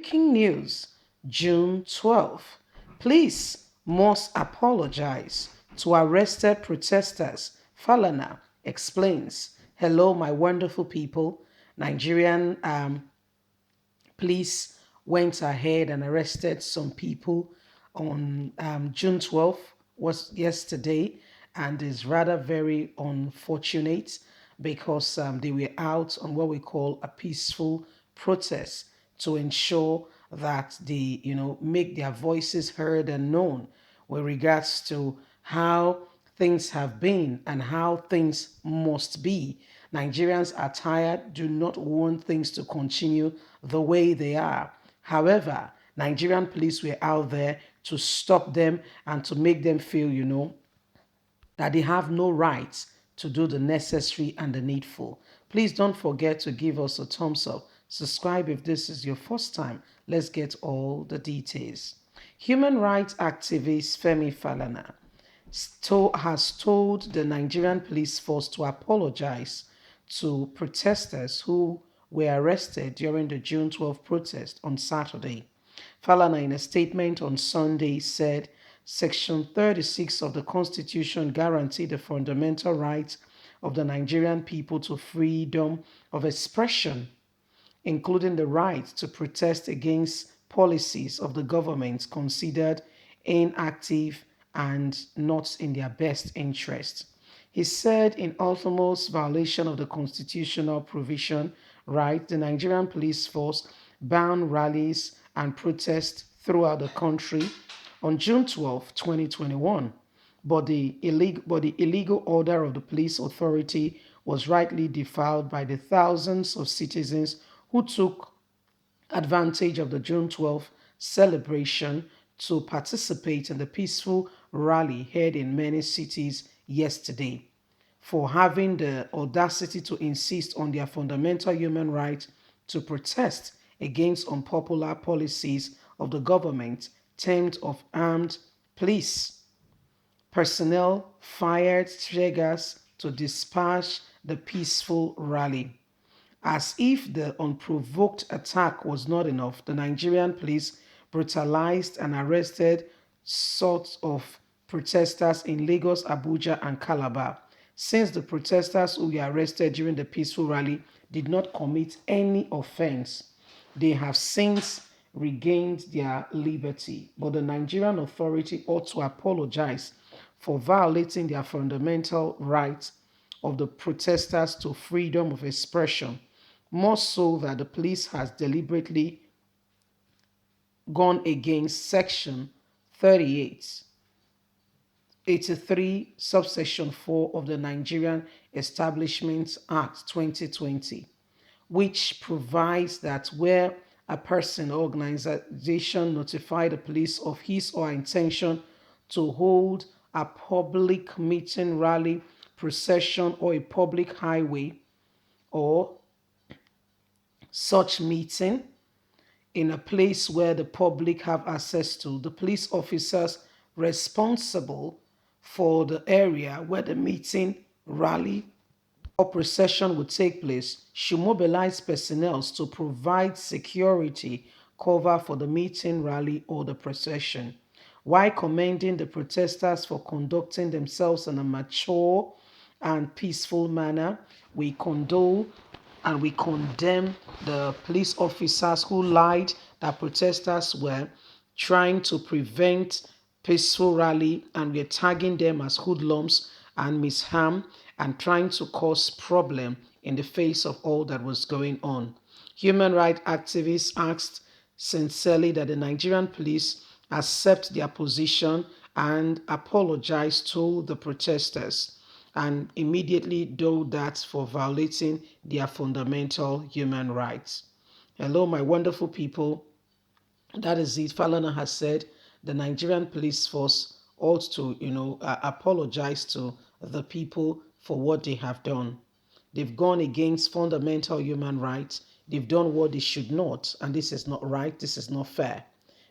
Breaking news, June 12th. Police must apologize to arrested protesters. Falana explains. Hello, my wonderful people. Nigerian police went ahead and arrested some people on June 12th, was yesterday, and is rather very unfortunate because they were out on what we call a peaceful protest to ensure that they, make their voices heard and known with regards to how things have been and how things must be. Nigerians are tired, do not want things to continue the way they are. However, Nigerian police were out there to stop them and to make them feel, that they have no right to do the necessary and the needful. Please don't forget to give us a thumbs up. Subscribe if this is your first time. Let's get all the details. Human rights activist Femi Falana has told the Nigerian police force to apologize to protesters who were arrested during the June 12 protest on Saturday. Falana, in a statement on Sunday, said Section 36 of the Constitution guaranteed the fundamental right of the Nigerian people to freedom of expression, including the right to protest against policies of the government considered inactive and not in their best interest. He said, in ultimate violation of the constitutional provision right, the Nigerian police force banned rallies and protests throughout the country on June 12, 2021. But the illegal order of the police authority was rightly defiled by the thousands of citizens who took advantage of the June 12th celebration to participate in the peaceful rally held in many cities yesterday. For having the audacity to insist on their fundamental human right to protest against unpopular policies of the government termed of armed police. Personnel fired tear gas to disperse the peaceful rally. As if the unprovoked attack was not enough, the Nigerian police brutalized and arrested sorts of protesters in Lagos, Abuja, and Calabar. Since the protesters who were arrested during the peaceful rally did not commit any offense, they have since regained their liberty. But the Nigerian authority ought to apologize for violating their fundamental right of the protesters to freedom of expression, more so that the police has deliberately gone against Section 38, 83, subsection 4 of the Nigerian Establishment Act 2020, which provides that where a person or organization notify the police of his or her intention to hold a public meeting, rally, procession, or a public highway or such meeting in a place where the public have access to, the police officers responsible for the area where the meeting, rally, or procession would take place should mobilize personnel to provide security cover for the meeting, rally, or the procession. While commending the protesters for conducting themselves in a mature and peaceful manner, we condole and we condemn the police officers who lied that protesters were trying to prevent peaceful rally and we're tagging them as hoodlums and misharm and trying to cause problem in the face of all that was going on. Human rights activists asked sincerely that the Nigerian police accept their position and apologize to the protesters and immediately do that for violating their fundamental human rights. Hello, my wonderful people. That is it. Falana has said the Nigerian police force ought to, apologize to the people for what they have done. They've gone against fundamental human rights. They've done what they should not, and this is not right. This is not fair.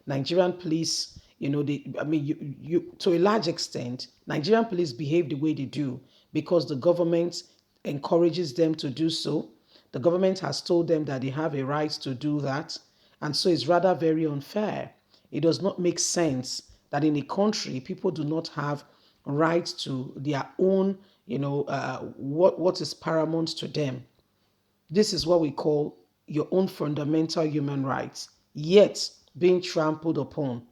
Nigerian police, to a large extent, Nigerian police behave the way they do because the government encourages them to do so. The government has told them that they have a right to do that, And so it's rather very unfair. It does not make sense that in a country people do not have rights to their own, what is paramount to them. This is what we call your own fundamental human rights, yet being trampled upon,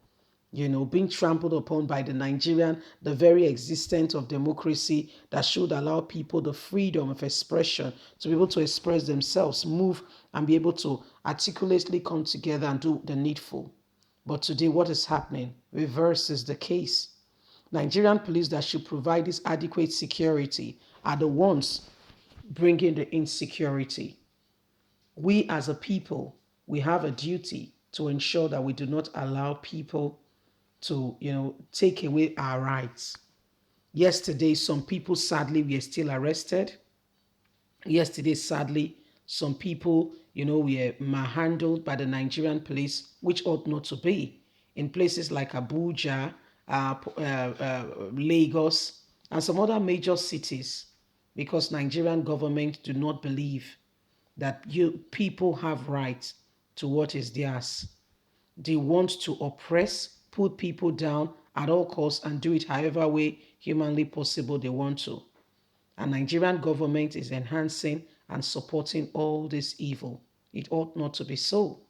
being trampled upon by the very existence of democracy that should allow people the freedom of expression to be able to express themselves, move, and be able to articulately come together and do the needful. But today, what is happening? Reverse is the case. Nigerian police that should provide this adequate security are the ones bringing the insecurity. We as a people, we have a duty to ensure that we do not allow people to, take away our rights. Yesterday, some people sadly were still arrested. Yesterday, sadly, some people, were manhandled by the Nigerian police, which ought not to be. In places like Abuja, Lagos, and some other major cities, because Nigerian government do not believe that people have rights to what is theirs. They want to oppress, put people down at all costs, and do it however way humanly possible they want to. And Nigerian government is enhancing and supporting all this evil. It ought not to be so.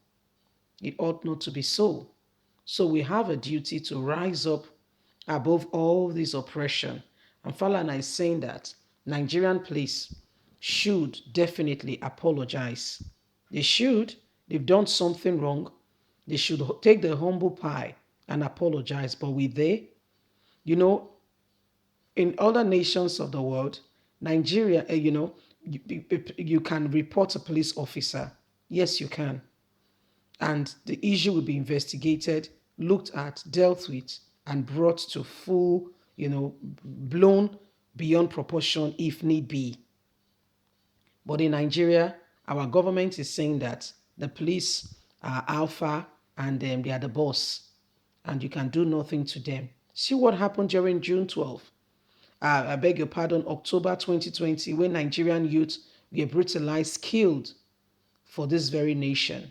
It ought not to be so. So we have a duty to rise up above all this oppression. And Falana is saying that Nigerian police should definitely apologize. They should. They've done something wrong. They should take the humble pie and apologize. But will they? In other nations of the world, Nigeria, you can report a police officer. Yes, you can. And the issue will be investigated, looked at, dealt with, and brought to full, blown beyond proportion if need be. But in Nigeria, our government is saying that the police are alpha and they are the boss, and you can do nothing to them. See what happened during June 12th. I beg your pardon, October 2020, when Nigerian youth were brutalized, killed for this very nation.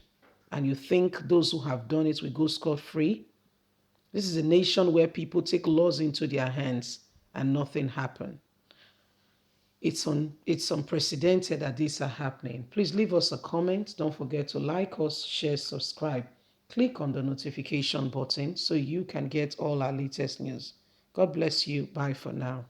And you think those who have done it will go scot-free? This is a nation where people take laws into their hands and nothing happens. It's unprecedented that these are happening. Please leave us a comment. Don't forget to like us, share, subscribe. Click on the notification button so you can get all our latest news. God bless you. Bye for now.